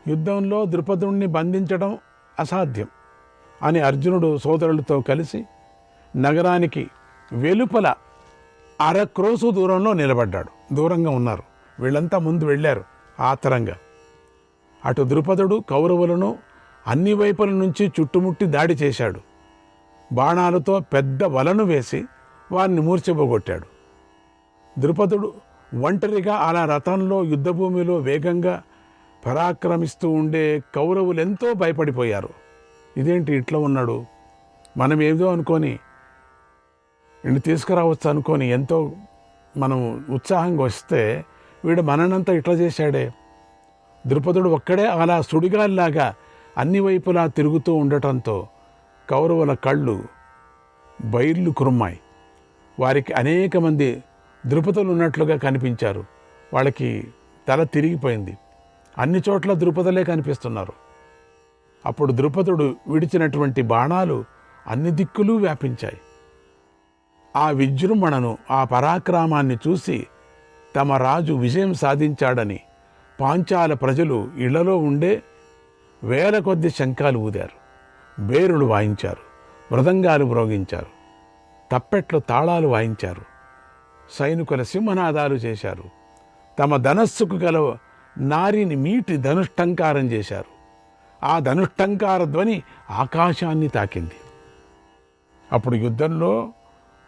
యుద్ధంలో ద్రుపదుణ్ణి బంధించడం అసాధ్యం అని అర్జునుడు సోదరులతో కలిసి నగరానికి వెలుపల అరక్రోసు దూరంలో నిలబడ్డాడు. దూరంగా ఉన్నారు, వీళ్ళంతా ముందు వెళ్ళారు ఆతరంగా. అటు ద్రుపదుడు కౌరవులను అన్ని వైపుల నుంచి చుట్టుముట్టి దాడి చేశాడు. బాణాలతో పెద్ద వలను వేసి వారిని మూర్ఛపోగొట్టాడు. ద్రుపదుడు ఒంటరిగా అలా రథంలో యుద్ధభూమిలో వేగంగా పరాక్రమిస్తూ ఉండే కౌరవులు ఎంతో భయపడిపోయారు. ఇదేంటి ఇట్లా ఉన్నాడు, మనం ఏదో అనుకొని వీడిని తీసుకురావచ్చు అనుకొని ఎంతో మనం ఉత్సాహంగా వస్తే వీడు మననంతా ఇట్లా చేశాడే. ద్రుపదుడు ఒక్కడే అలా సుడిగాలిలాగా అన్ని వైపులా తిరుగుతూ ఉండటంతో కౌరవుల కళ్ళు బైర్లు కురుమ్మాయి. వారికి అనేక మంది ద్రుపదులు ఉన్నట్లుగా కనిపించారు. వాళ్ళకి తల తిరిగిపోయింది. అన్ని చోట్ల ద్రుపదులే కనిపిస్తున్నారు. అప్పుడు ద్రుపదుడు విడిచినటువంటి బాణాలు అన్ని దిక్కులు వ్యాపించాయి. ఆ విజృంభణను, ఆ పరాక్రమాన్ని చూసి తమ రాజు విజయం సాధించాడని పాంచాల ప్రజలు ఇళ్లలో ఉండే వేల కొద్ది శంఖాలు ఊదారు, బేరులు వాయించారు, మృదంగాలు మ్రోగించారు, తప్పెట్లు తాళాలు వాయించారు, సైనికుల సింహనాదాలు చేశారు. తమ ధనస్సుకు గల నారిని మీటి ధనుష్టంకారం చేశారు. ఆ ధనుష్టంకార ధ్వని ఆకాశాన్ని తాకింది. అప్పుడు యుద్ధంలో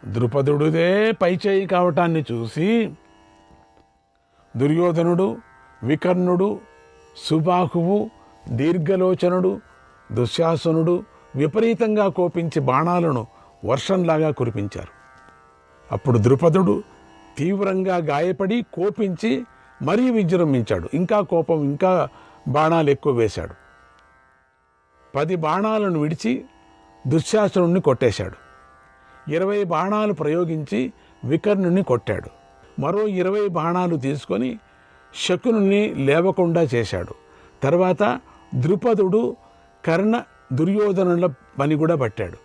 ద్రుపదుడుదే పైచేయి కావటాన్ని చూసి దుర్యోధనుడు, వికర్ణుడు, సుబాహువు, దీర్ఘలోచనుడు, దుశ్శాసనుడు విపరీతంగా కోపించి బాణాలను వర్షంలాగా కురిపించారు. అప్పుడు ద్రుపదుడు తీవ్రంగా గాయపడి కోపించి మరీ విజృంభించాడు. ఇంకా కోపం, ఇంకా బాణాలు ఎక్కువ వేశాడు. 10 బాణాలను విడిచి దుశ్శాసనుడిని కొట్టేశాడు. 20 బాణాలు ప్రయోగించి వికర్ణుని కొట్టాడు. మరో 20 బాణాలు తీసుకొని శకునుని లేవకుండా చేశాడు. తర్వాత ద్రుపదుడు కర్ణ, దుర్యోధనుల పని కూడా పట్టాడు.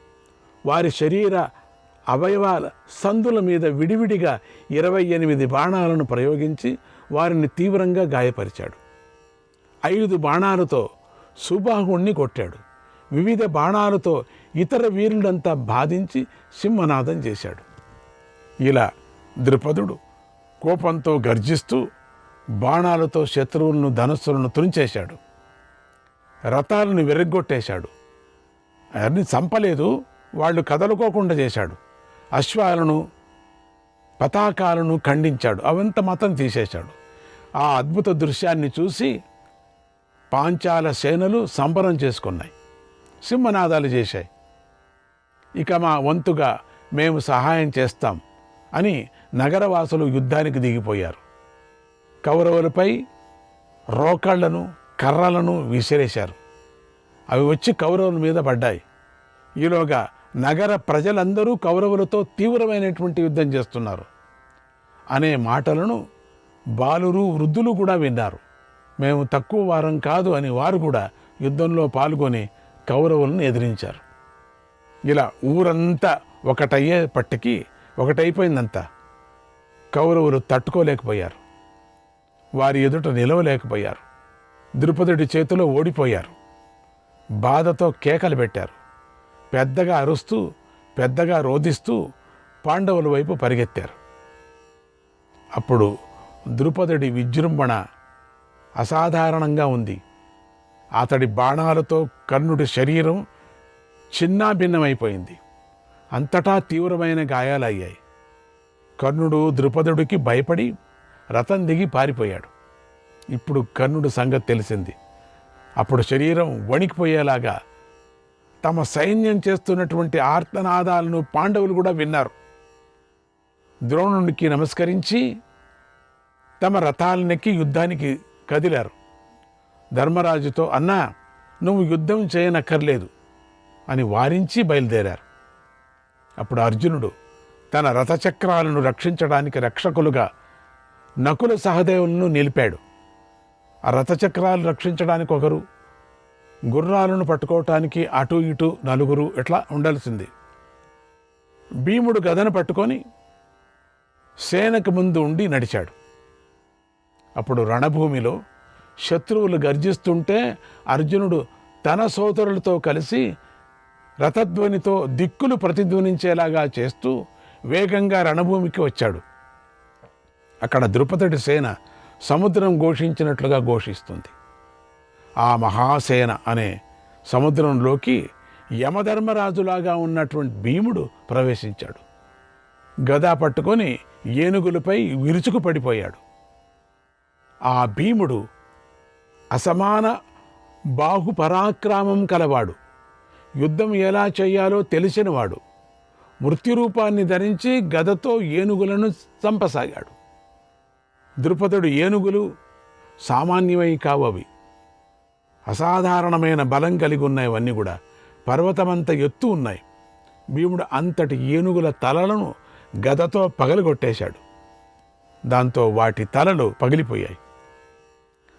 వారి శరీర అవయవాల సందుల మీద విడివిడిగా 28 బాణాలను ప్రయోగించి వారిని తీవ్రంగా గాయపరిచాడు. 5 బాణాలతో సుబాహుణ్ణి కొట్టాడు. వివిధ బాణాలతో ఇతర వీరులంతా బాధించి సింహనాదం చేశాడు. ఇలా ద్రుపదుడు కోపంతో గర్జిస్తూ బాణాలతో శత్రువులను, ధనస్సులను తుంచేశాడు. రథాలను విరగ్గొట్టేశాడు. అవన్నీ చంపలేదు, వాళ్ళు కదలుకోకుండా చేశాడు. అశ్వాలను, పతాకాలను ఖండించాడు. అవంత మతం తీసేశాడు. ఆ అద్భుత దృశ్యాన్ని చూసి పాంచాల సేనలు సంబరం చేసుకున్నాయి, సింహనాదాలు చేశాయి. ఇక మా వంతుగా మేము సహాయం చేస్తాం అని నగరవాసులు యుద్ధానికి దిగిపోయారు. కౌరవులపై రోకళ్లను, కర్రలను విసిరేశారు. అవి వచ్చి కౌరవుల మీద పడ్డాయి. ఈలోగా నగర ప్రజలందరూ కౌరవులతో తీవ్రమైనటువంటి యుద్ధం చేస్తున్నారు అనే మాటలను బాలురు, వృద్ధులు కూడా విన్నారు. మేము తక్కువ వారం కాదు అని వారు కూడా యుద్ధంలో పాల్గొని కౌరవులను ఎదిరించారు. ఇలా ఊరంతా ఒకటయ్యేపటికి ఒకటైపోయిందంతా. కౌరవులు తట్టుకోలేకపోయారు. వారి ఎదుట నిలవలేకపోయారు. ద్రుపదుడి చేతిలో ఓడిపోయారు. బాధతో కేకలు పెట్టారు. పెద్దగా అరుస్తూ, పెద్దగా రోదిస్తూ పాండవుల వైపు పరిగెత్తారు. అప్పుడు ద్రుపదుడి విజృంభణ అసాధారణంగా ఉంది. అతడి బాణాలతో కర్ణుడి శరీరం చిన్నాభిన్నమైపోయింది. అంతటా తీవ్రమైన గాయాలయ్యాయి. కర్ణుడు ద్రుపదుడికి భయపడి రథం దిగి పారిపోయాడు. ఇప్పుడు కర్ణుడి సంగతి తెలిసింది. అప్పుడు శరీరం వణికిపోయేలాగా తమ సైన్యం చేస్తున్నటువంటి ఆర్తనాదాలను పాండవులు కూడా విన్నారు. ద్రోణునికి నమస్కరించి తమ రథాలనెక్కి యుద్ధానికి కదిలారు. ధర్మరాజుతో, అన్నా నువ్వు యుద్ధం చేయనక్కర్లేదు అని వారించి బయలుదేరారు. అప్పుడు అర్జునుడు తన రథచక్రాలను రక్షించడానికి రక్షకులుగా నకుల సహదేవులను నిలిపాడు. ఆ రథచక్రాలు రక్షించడానికి ఒకరు, గుర్రాలను పట్టుకోవటానికి అటు ఇటు నలుగురు ఇట్లా ఉండాల్సింది. భీముడు గదను పట్టుకొని సేనకు ముందు ఉండి నడిచాడు. అప్పుడు రణభూమిలో శత్రువులు గర్జిస్తుంటే అర్జునుడు తన సోదరులతో కలిసి రథధ్వనితో దిక్కులు ప్రతిధ్వనించేలాగా చేస్తూ వేగంగా రణభూమికి వచ్చాడు. అక్కడ ద్రుపదుడి సేన సముద్రం ఘోషించినట్లుగా ఘోషిస్తుంది. ఆ మహాసేన అనే సముద్రంలోకి యమధర్మరాజులాగా ఉన్నటువంటి భీముడు ప్రవేశించాడు. గదా పట్టుకొని ఏనుగులపై విరుచుకు పడిపోయాడు. ఆ భీముడు అసమాన బాహుపరాక్రమం కలవాడు, యుద్ధం ఎలా చేయాలో తెలిసినవాడు. మృత్యురూపాన్ని ధరించి గదతో ఏనుగులను చంపసాగాడు. ద్రుపదుడు ఏనుగులు సామాన్యమై కావవి, అసాధారణమైన బలం కలిగి ఉన్నాయివన్నీ కూడా. పర్వతమంత ఎత్తు ఉన్నాయి. భీముడు అంతటి ఏనుగుల తలలను గదతో పగలగొట్టేశాడు. దాంతో వాటి తలలు పగిలిపోయాయి.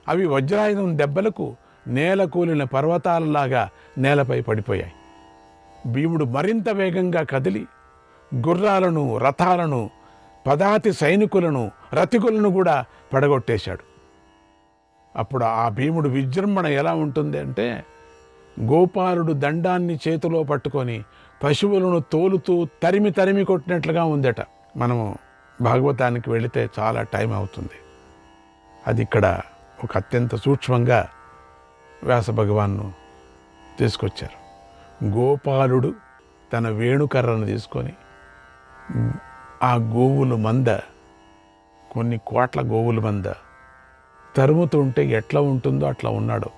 అవి వజ్రాయుధం దెబ్బలకు నేల కూలిన పర్వతాలలాగా నేలపై పడిపోయాయి. భీముడు మరింత వేగంగా కదిలి గుర్రాలను, రథాలను, పదాతి సైనికులను, రథికులను కూడా పడగొట్టేశాడు. అప్పుడు ఆ భీముడు విజృంభణ ఎలా ఉంటుంది అంటే, గోపాలుడు దండాన్ని చేతిలో పట్టుకొని పశువులను తోలుతూ తరిమి తరిమి కొట్టినట్లుగా ఉందట. మనము భాగవతానికి వెళితే చాలా టైం అవుతుంది. అది ఇక్కడ ఒక అత్యంత సూక్ష్మంగా వ్యాస భగవాన్ను తీసుకొచ్చారు. గోపాలుడు తన వేణుకర్రను తీసుకొని ఆ గోవుల మంద, కొన్ని కోట్ల గోవుల మంద తరుముతుంటే ఎట్లా ఉంటుందో అట్లా ఉన్నాడు.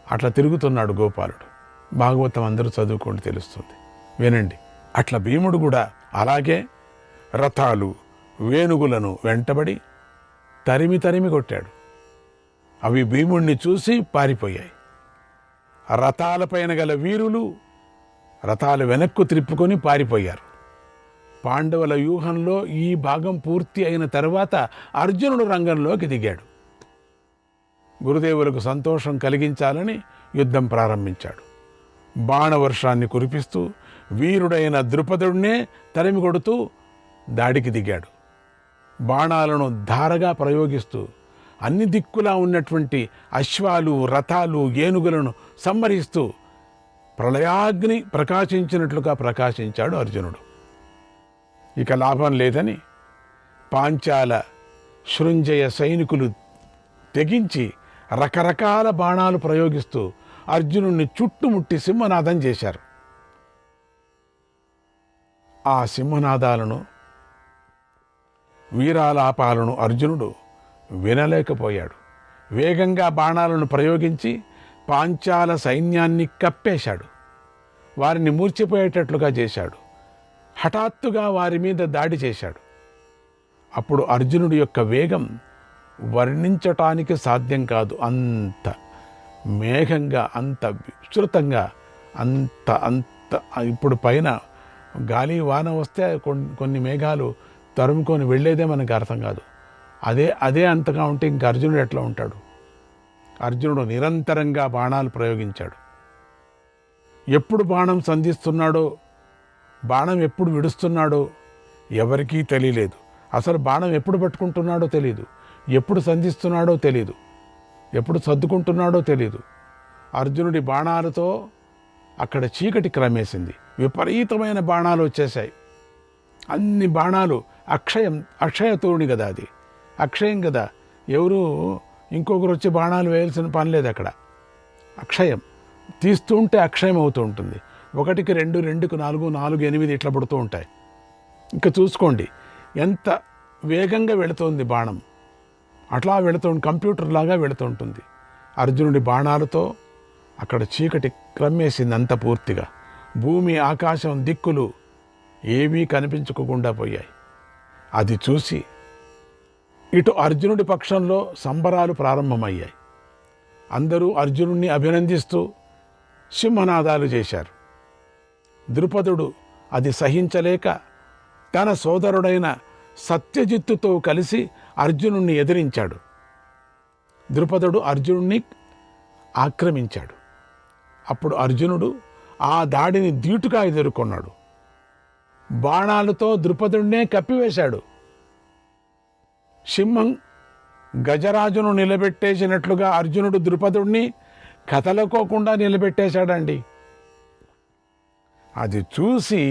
అట్లా తిరుగుతున్నాడు గోపాలుడు. భాగవతం అందరూ చదువుకోండి, తెలుస్తుంది, వినండి. అట్లా భీముడు కూడా అలాగే రథాలు, వేణుగులను వెంటబడి తరిమి తరిమి కొట్టాడు. అవి భీముణ్ణి చూసి పారిపోయాయి. రథాలపైన గల వీరులు రథాలు వెనక్కు త్రిప్పుకొని పారిపోయారు. పాండవుల వ్యూహంలో ఈ భాగం పూర్తి అయిన తర్వాత అర్జునుడు రంగంలోకి దిగాడు. గురుదేవులకు సంతోషం కలిగించాలని యుద్ధం ప్రారంభించాడు. బాణవర్షాన్ని కురిపిస్తూ వీరుడైన ద్రుపదుడినే తరిమి కొడుతూ దాడికి దిగాడు. బాణాలను ధారగా ప్రయోగిస్తూ అన్ని దిక్కులా ఉన్నటువంటి అశ్వాలు, రథాలు, ఏనుగులను సంహరిస్తూ ప్రళయాగ్ని ప్రకాశించినట్లుగా ప్రకాశించాడు అర్జునుడు. ఇక లాభం లేదని పాంచాల, శృంజయ సైనికులు తెగించి రకరకాల బాణాలు ప్రయోగిస్తూ అర్జునుడిని చుట్టుముట్టి సింహనాదం చేశారు. ఆ సింహనాదాలను, వీరాలాపాలను అర్జునుడు వినలేకపోయాడు. వేగంగా బాణాలను ప్రయోగించి పాంచాల సైన్యాన్ని కప్పేశాడు. వారిని మూర్చిపోయేటట్లుగా చేశాడు. హఠాత్తుగా వారి మీద దాడి చేశాడు. అప్పుడు అర్జునుడి యొక్క వేగం వర్ణించటానికి సాధ్యం కాదు. అంత మేఘంగా, అంత విస్తృతంగా, అంత అంత ఇప్పుడు పైన గాలి వాన వస్తే కొన్ని మేఘాలు తరుముకొని వెళ్ళేదే మనకు అర్థం కాదు. అదే అంతగా ఉంటే ఇంక అర్జునుడు ఎట్లా ఉంటాడు? అర్జునుడు నిరంతరంగా బాణాలు ప్రయోగించాడు. ఎప్పుడు బాణం సంధిస్తున్నాడో, బాణం ఎప్పుడు విడుస్తున్నాడో ఎవరికీ తెలియలేదు. అసలు బాణం ఎప్పుడు పట్టుకుంటున్నాడో తెలియదు, ఎప్పుడు సంధిస్తున్నాడో తెలియదు, ఎప్పుడు సర్దుకుంటున్నాడో తెలియదు. అర్జునుడి బాణాలతో అక్కడ చీకటి క్రమేసింది. విపరీతమైన బాణాలు వచ్చేసాయి. అన్ని బాణాలు అక్షయతోని కదా, అది అక్షయం కదా. ఎవరు ఇంకొకరు వచ్చి బాణాలు వేయాల్సిన పని లేదు అక్కడ. అక్షయం తీస్తూ ఉంటే అక్షయం అవుతూ ఉంటుంది. 1కి 2, 2కు 4, 4కు 8 ఇట్లా పడుతూ ఉంటాయి. ఇంకా చూసుకోండి ఎంత వేగంగా వెళుతోంది బాణం. అట్లా కంప్యూటర్ లాగా వెళుతుంటుంది. అర్జునుడి బాణాలతో అక్కడ చీకటి క్రమ్మేసింది అంత పూర్తిగా. భూమి, ఆకాశం, దిక్కులు ఏవీ కనిపించకుండా పోయాయి. అది చూసి ఇటు అర్జునుడి పక్షంలో సంబరాలు ప్రారంభమయ్యాయి. అందరూ అర్జునుడిని అభినందిస్తూ సింహనాదాలు చేశారు. ద్రుపదుడు అది సహించలేక తన సోదరుడైన సత్యజిత్తుతో కలిసి అర్జునుడిని ఎదిరించాడు. ద్రుపదుడు అర్జునుడిని ఆక్రమించాడు. అప్పుడు అర్జునుడు ఆ దాడిని ధీటుగా ఎదుర్కొన్నాడు. బాణాలతో ద్రుపదుడినే కప్పివేశాడు. సింహం గజరాజును నిలబెట్టేసినట్లుగా అర్జునుడు ద్రుపదుడిని కదలకోకుండా నిలబెట్టేశాడండి. అది చూసి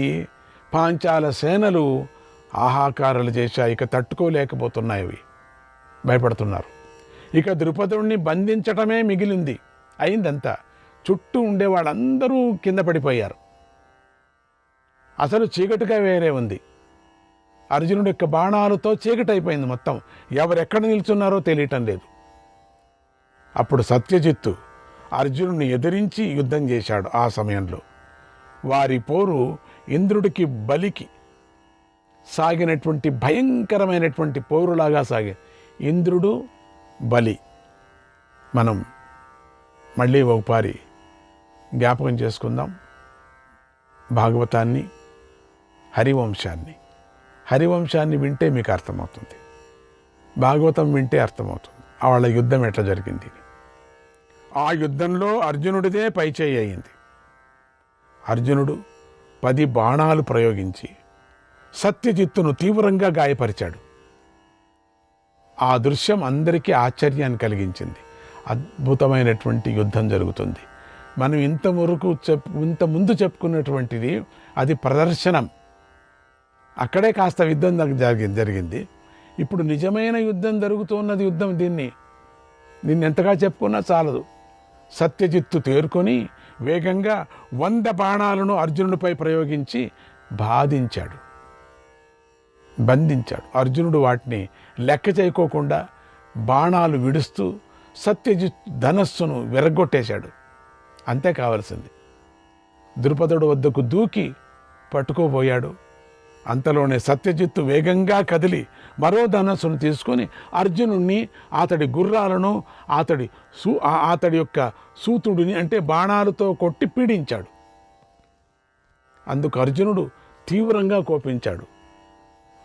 పాంచాల సేనలు ఆహాకారాలు చేశాయి. ఇక తట్టుకోలేకపోతున్నాయి, భయపడుతున్నారు. ఇక ద్రుపదుడిని బంధించటమే మిగిలింది. అయిందంతా. చుట్టూ ఉండే వాళ్ళందరూ కింద పడిపోయారు. అసలు చీకటిగా వేరే ఉంది. అర్జునుడి యొక్క బాణాలతో చీకటి అయిపోయింది మొత్తం. ఎవరెక్కడ నిల్చున్నారో తెలియటం లేదు. అప్పుడు సత్యజిత్తు అర్జునుడిని ఎదిరించి యుద్ధం చేశాడు. ఆ సమయంలో వారి పోరు ఇంద్రుడికి బలికి సాగినటువంటి భయంకరమైనటువంటి పోరులాగా సాగే. ఇంద్రుడు బలి. మనం మళ్ళీ ఒకసారి జ్ఞాపకం చేసుకుందాం భాగవతాన్ని, హరివంశాన్ని. హరివంశాన్ని వింటే మీకు అర్థమవుతుంది, భాగవతం వింటే అర్థమవుతుంది వాళ్ళ యుద్ధం ఎట్లా జరిగింది. ఆ యుద్ధంలో అర్జునుడిదే పైచేయి అయింది. అర్జునుడు 10 బాణాలు ప్రయోగించి సత్యజిత్తును తీవ్రంగా గాయపరిచాడు. ఆ దృశ్యం అందరికీ ఆశ్చర్యాన్ని కలిగించింది. అద్భుతమైనటువంటి యుద్ధం జరుగుతుంది. మనం ఇంత ముందు చెప్పుకున్నటువంటిది అది ప్రదర్శనం. అక్కడే కాస్త యుద్ధం జరిగింది. ఇప్పుడు నిజమైన యుద్ధం జరుగుతున్నది. దీన్ని ఎంతగా చెప్పుకున్నా చాలదు. సత్యజిత్తు తేరుకొని వేగంగా 100 బాణాలను అర్జునుడిపై ప్రయోగించి బంధించాడు. అర్జునుడు వాటిని లెక్క చేయకోకుండా బాణాలు విడుస్తూ సత్యజిత్తు ధనస్సును విరగొట్టేశాడు. అంతే కావలసింది. ద్రుపదుడు వద్దకు దూకి పట్టుకోబోయాడు. అంతలోనే సత్యజిత్తు వేగంగా కదిలి మరో ధనస్సును తీసుకొని అర్జునుడిని, అతడి గుర్రాలను, అతడి యొక్క సూతుడిని అంటే బాణాలతో కొట్టి పీడించాడు. అందుకు అర్జునుడు తీవ్రంగా కోపించాడు.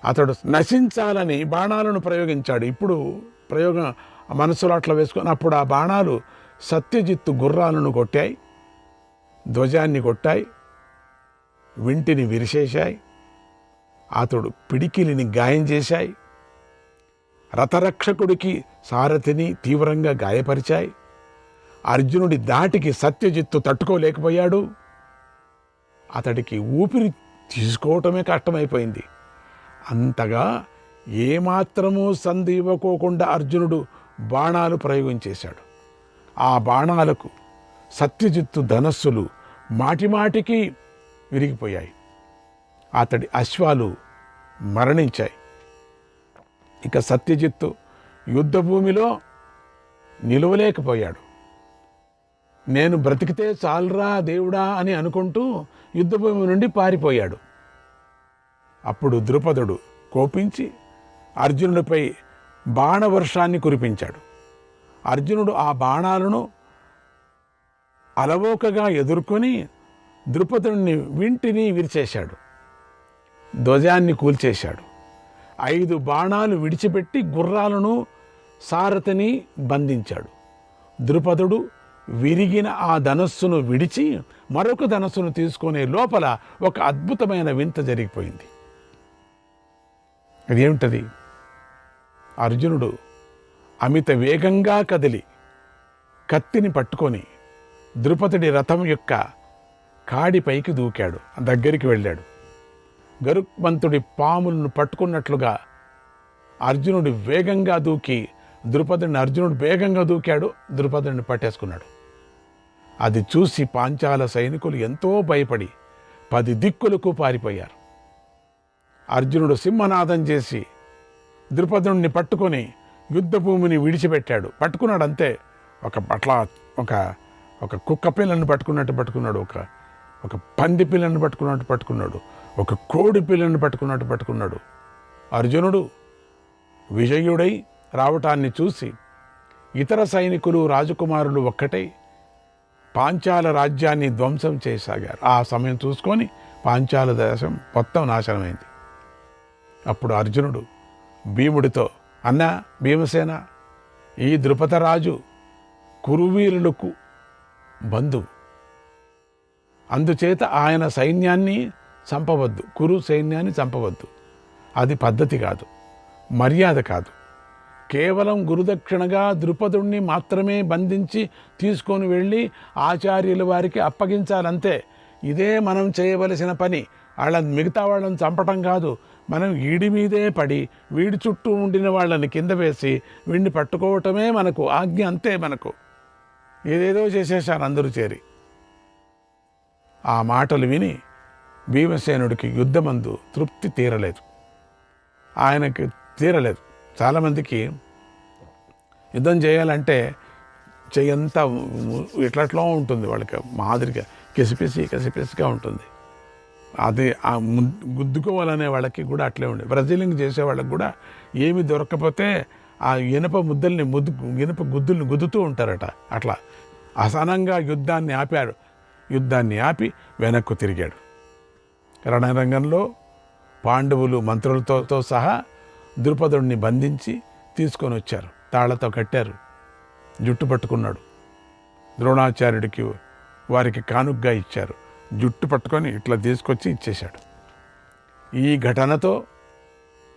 అతడు నశించాలని బాణాలను ప్రయోగించాడు. ఇప్పుడు ప్రయోగం మనసులో అట్లా వేసుకొని అప్పుడు ఆ బాణాలు సత్యజిత్తు గుర్రాలను కొట్టాయి, ధ్వజాన్ని కొట్టాయి, వింటిని విరిచేశాయి, అతడు పిడికిలిని గాయం చేశాయి, రథరక్షకుడికి సారథిని తీవ్రంగా గాయపరిచాయి. అర్జునుడి దాటికి సత్యజిత్తు తట్టుకోలేకపోయాడు. అతడికి ఊపిరి తీసుకోవటమే కష్టమైపోయింది. అంతగా ఏమాత్రమూ సంధి ఇవ్వకోకుండా అర్జునుడు బాణాలు ప్రయోగించేశాడు. ఆ బాణాలకు సత్యజిత్తు ధనస్సులు మాటిమాటికి విరిగిపోయాయి. అతడి అశ్వాలు మరణించాయి. ఇక సత్యజిత్తు యుద్ధభూమిలో నిలవలేకపోయాడు. నేను బ్రతికితే చాలురా దేవుడా అని అనుకుంటూ యుద్ధభూమి నుండి పారిపోయాడు. అప్పుడు ద్రుపదుడు కోపించి అర్జునుడిపై బాణవర్షాన్ని కురిపించాడు. అర్జునుడు ఆ బాణాలను అలవోకగా ఎదుర్కొని ద్రుపదుడిని వింటిని విరిచేశాడు, ధ్వజాన్ని కూల్చేశాడు. 5 బాణాలు విడిచిపెట్టి గుర్రాలను, సారథిని బంధించాడు. ద్రుపదుడు విరిగిన ఆ ధనస్సును విడిచి మరొక ధనస్సును తీసుకునే లోపల ఒక అద్భుతమైన వింత జరిగిపోయింది. అదేమిటది? అర్జునుడు అమిత వేగంగా కదిలి కత్తిని పట్టుకొని ద్రుపదుడి రథం యొక్క కాడిపైకి దూకాడు, దగ్గరికి వెళ్ళాడు. గరుత్మంతుడి పాములను పట్టుకున్నట్లుగా అర్జునుడు వేగంగా దూకి అర్జునుడు వేగంగా దూకాడు, ద్రుపదుడిని పట్టేసుకున్నాడు. అది చూసి పాంచాల సైనికులు ఎంతో భయపడి 10 దిక్కులకు పారిపోయారు. అర్జునుడు సింహనాదం చేసి ద్రుపదుడిని పట్టుకొని యుద్ధభూమిని విడిచిపెట్టాడు. పట్టుకున్నాడు అంతే. ఒక కుక్క పిల్లను పట్టుకున్నట్టు పట్టుకున్నాడు, ఒక పంది పిల్లను పట్టుకున్నాడు, ఒక కోడి పిల్లను పట్టుకున్నాడు. అర్జునుడు విజయుడై రావటాన్ని చూసి ఇతర సైనికులు, రాజకుమారులు ఒక్కటై పాంచాల రాజ్యాన్ని ధ్వంసం చేయసాగారు. ఆ సమయం చూసుకొని పాంచాల దేశం మొత్తం నాశనమైంది. అప్పుడు అర్జునుడు భీముడితో, అన్నా భీమసేన, ఈ ద్రుపదరాజు కురువీరులకు బంధువు. అందుచేత ఆయన సైన్యాన్ని చంపవద్దు, కురు సైన్యాన్ని చంపవద్దు. అది పద్ధతి కాదు, మర్యాద కాదు. కేవలం గురుదక్షిణగా ద్రుపదుణ్ణి మాత్రమే బంధించి తీసుకొని వెళ్ళి ఆచార్యుల వారికి అప్పగించాలంతే. ఇదే మనం చేయవలసిన పని. మిగతా వాళ్ళని చంపటం కాదు. మనం వీడి మీదే పడి వీడి చుట్టూ ఉండిన వాళ్ళని కింద వేసి వీడిని పట్టుకోవటమే మనకు ఆజ్ఞ, అంతే. మనకు ఏదేదో చేసేశారు అందరూ చేరి. ఆ మాటలు విని భీమసేనుడికి యుద్ధమందు తృప్తి తీరలేదు. ఆయనకి తీరలేదు. చాలామందికి యుద్ధం చేయాలంటే చెయ్యంతా ఇట్లట్లో ఉంటుంది, వాళ్ళకి మాదిరిగా కసిపిసిగా ఉంటుంది. అది గుద్దుకోవాలనే వాళ్ళకి కూడా అట్లే ఉండే. బ్రెజిలింగ్ చేసే వాళ్ళకి కూడా ఏమి దొరకకపోతే ఆ ఇనుప గుద్దుల్ని గుద్దుతూ ఉంటారట. అట్లా అసనంగా యుద్ధాన్ని ఆపాడు. యుద్ధాన్ని ఆపి వెనక్కు తిరిగాడు. రణరంగంలో పాండవులు మంత్రులతో సహా ద్రుపదుడిని బంధించి తీసుకొని వచ్చారు. తాళ్లతో కట్టారు. జుట్టు పట్టుకున్నాడు. ద్రోణాచార్యుడికి వారికి కానుగ్గా ఇచ్చారు. జుట్టు పట్టుకొని ఇట్లా తీసుకొచ్చి ఇచ్చేశాడు. ఈ ఘటనతో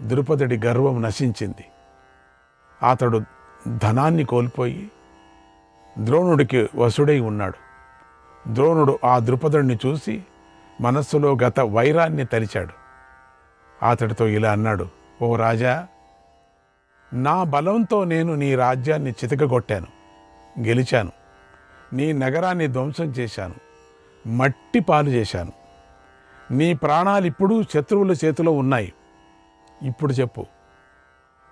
ద్రుపదుడి గర్వం నశించింది. అతడు ధనాన్ని కోల్పోయి ద్రోణుడికి వసుడై ఉన్నాడు. ద్రోణుడు ఆ ద్రుపదుడిని చూసి మనస్సులో గత వైరాన్ని తలిచాడు. అతడితో ఇలా అన్నాడు, ఓ రాజా, నా బలంతో నేను నీ రాజ్యాన్ని చితకగొట్టాను, గెలిచాను. నీ నగరాన్ని ధ్వంసం చేశాను, మట్టి పాలు చేశాను. నీ ప్రాణాలు ఇప్పుడు శత్రువుల చేతిలో ఉన్నాయి. ఇప్పుడు చెప్పు,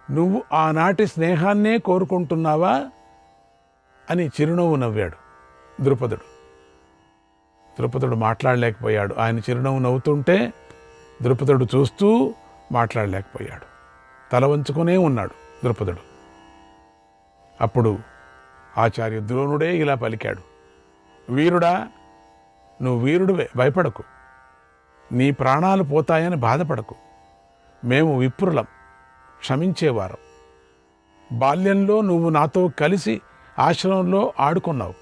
నువ్వు ఆనాటి స్నేహాన్నే కోరుకుంటున్నావా అని చిరునవ్వు నవ్వాడు ద్రుపదుడు. ద్రుపదుడు మాట్లాడలేకపోయాడు. ఆయన చిరునవ్వు నవ్వుతుంటే ద్రుపదుడు చూస్తూ మాట్లాడలేకపోయాడు. తల వంచుకునే ఉన్నాడు ద్రుపదుడు. అప్పుడు ఆచార్య ద్రోణుడే ఇలా పలికాడు, వీరుడా, నువ్వు వీరుడివే, భయపడకు. నీ ప్రాణాలు పోతాయని బాధపడకు. మేము విప్రులం, క్షమించేవారం. బాల్యంలో నువ్వు నాతో కలిసి ఆశ్రమంలో ఆడుకున్నావు.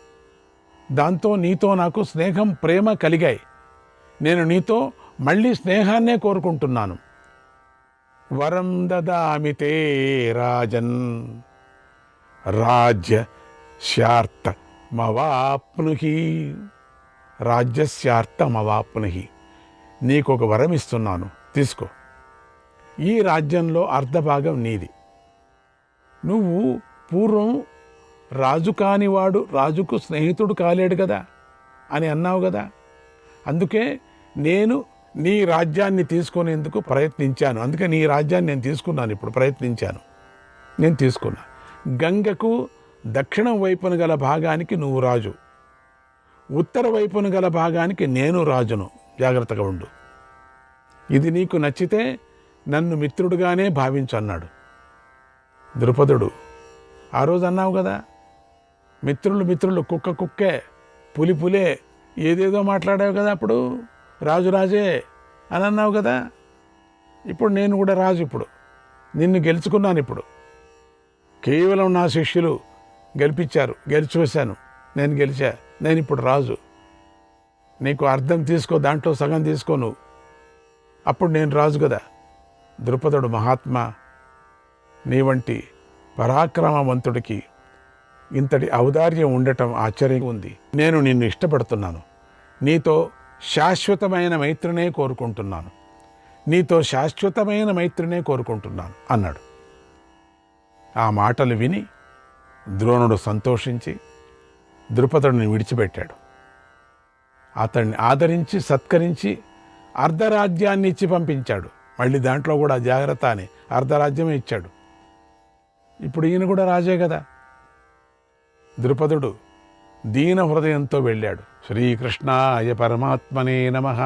దాంతో నీతో నాకు స్నేహం, ప్రేమ కలిగాయి. నేను నీతో మళ్ళీ స్నేహాన్నే కోరుకుంటున్నాను. వరం దదామితే రాజన్ రాజ్యస్యార్థమవాప్నుహి. రాజ్యస్యార్థమవాప్నుహి. నీకొక వరం ఇస్తున్నాను, తీసుకో. ఈ రాజ్యంలో అర్ధభాగం నీది. నువ్వు పూర్వం రాజు కానివాడు రాజుకు స్నేహితుడు కాలేడు కదా అని అన్నావు కదా. అందుకే నేను నీ రాజ్యాన్ని తీసుకునేందుకు ప్రయత్నించాను. అందుకే నీ రాజ్యాన్ని నేను తీసుకున్నాను. ఇప్పుడు నేను తీసుకున్నా. గంగకు దక్షిణం వైపున గల భాగానికి నువ్వు రాజు, ఉత్తర వైపున గల భాగానికి నేను రాజును. జాగ్రత్తగా ఉండు. ఇది నీకు నచ్చితే నన్ను మిత్రుడుగానే భావించు అన్నాడు ద్రుపదుడు. ఆ రోజు అన్నావు కదా, మిత్రులు కుక్కే, పులే, ఏదేదో మాట్లాడావు కదా. అప్పుడు రాజు రాజే అని అన్నావు కదా. ఇప్పుడు నేను కూడా రాజు. ఇప్పుడు నిన్ను గెలుచుకున్నాను. ఇప్పుడు కేవలం నా శిష్యులు గెలిపించారు, గెలిచివేశాను. నేను గెలిచా. నేను ఇప్పుడు రాజు. నీకు అర్థం తీసుకో, దాంట్లో సగం తీసుకో నువ్వు. అప్పుడు నేను రాజు కదా. ద్రుపదుడు మహాత్మా, నీ వంటి పరాక్రమవంతుడికి ఇంతటి ఔదార్యం ఉండటం ఆశ్చర్యంగా ఉంది. నేను నిన్ను ఇష్టపడుతున్నాను. నీతో శాశ్వతమైన మైత్రినే కోరుకుంటున్నాను అన్నాడు. ఆ మాటలు విని ద్రోణుడు సంతోషించి ద్రుపదుడిని విడిచిపెట్టాడు. అతన్ని ఆదరించి సత్కరించి అర్ధరాజ్యాన్ని ఇచ్చి పంపించాడు. మళ్ళీ దాంట్లో కూడా జాగ్రత్త అని అర్ధరాజ్యమే ఇచ్చాడు. ఇప్పుడు ఈయన కూడా రాజే కదా. ద్రుపదుడు దీన హృదయంతో వెళ్ళాడు. శ్రీకృష్ణాయ పరమాత్మనే నమః.